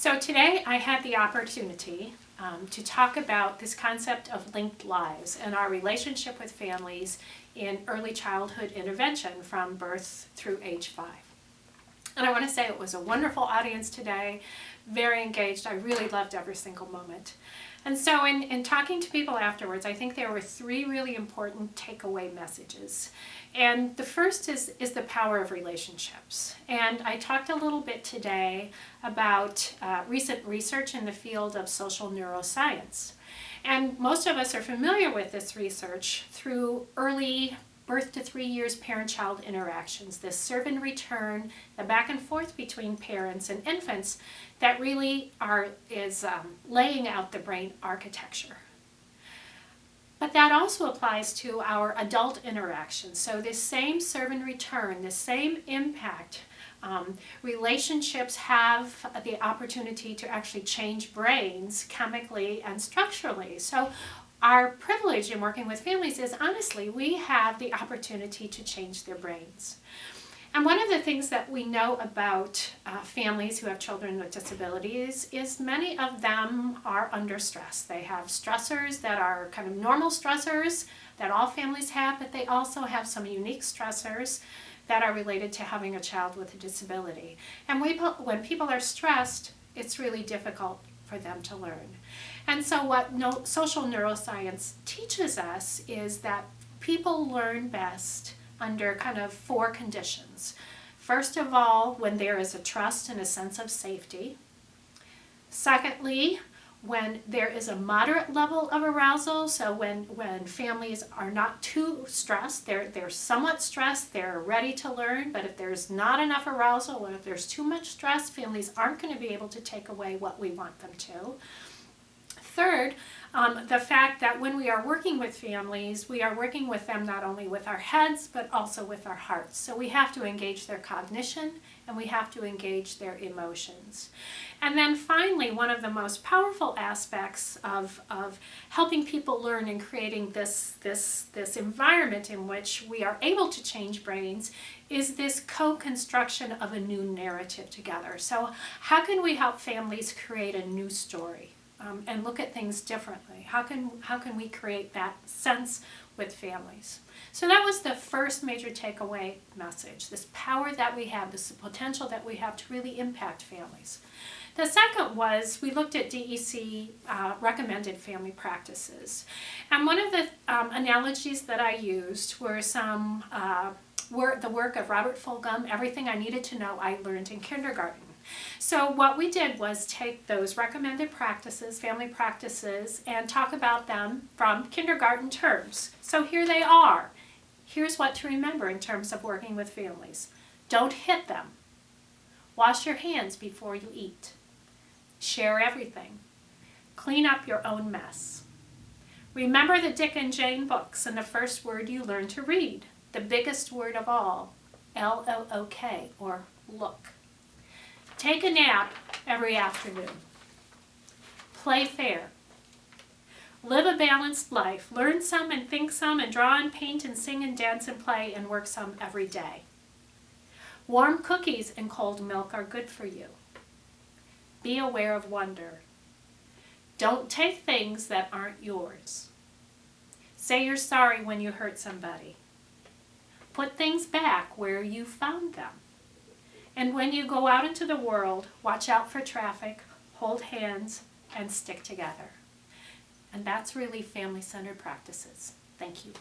So today I had the opportunity to talk about this concept of linked lives and our relationship with families in early childhood intervention from birth through age 5. And I want to say it was a wonderful audience today, very engaged. I really loved every single moment. And so in talking to people afterwards, I think there were 3 really important takeaway messages. And the first is the power of relationships. And I talked a little bit today about recent research in the field of social neuroscience. And most of us are familiar with this research through early birth to 3 years parent-child interactions, this serve and return, the back and forth between parents and infants that really is laying out the brain architecture. But that also applies to our adult interactions. So this same serve and return, the same impact, relationships have the opportunity to actually change brains chemically and structurally. So our privilege in working with families is, honestly, we have the opportunity to change their brains. And one of the things that we know about families who have children with disabilities is many of them are under stress. They have stressors that are kind of normal stressors that all families have, but they also have some unique stressors that are related to having a child with a disability. And when people are stressed, it's really difficult for them to learn. And so what social neuroscience teaches us is that people learn best under kind of 4 conditions. First of all, when there is a trust and a sense of safety. Secondly, when there is a moderate level of arousal, so when families are not too stressed, they're somewhat stressed, they're ready to learn, but if there's not enough arousal or if there's too much stress, families aren't going to be able to take away what we want them to. Third, the fact that when we are working with families, we are working with them not only with our heads, but also with our hearts. So we have to engage their cognition and we have to engage their emotions. And then finally, one of the most powerful aspects of helping people learn and creating this environment in which we are able to change brains is this co-construction of a new narrative together. So how can we help families create a new story? And look at things differently? How can we create that sense with families? So that was the first major takeaway message, this power that we have, this potential that we have to really impact families. The second was we looked at DEC Recommended Family Practices. And one of the analogies that I used were the work of Robert Fulghum, Everything I Needed to Know I Learned in Kindergarten. So what we did was take those recommended practices, family practices, and talk about them from kindergarten terms. So here they are. Here's what to remember in terms of working with families. Don't hit them. Wash your hands before you eat. Share everything. Clean up your own mess. Remember the Dick and Jane books and the first word you learn to read, the biggest word of all, L-O-O-K, or look. Take a nap every afternoon. Play fair. Live a balanced life. Learn some and think some and draw and paint and sing and dance and play and work some every day. Warm cookies and cold milk are good for you. Be aware of wonder. Don't take things that aren't yours. Say you're sorry when you hurt somebody. Put things back where you found them. And when you go out into the world, watch out for traffic, hold hands, and stick together. And that's really family-centered practices. Thank you.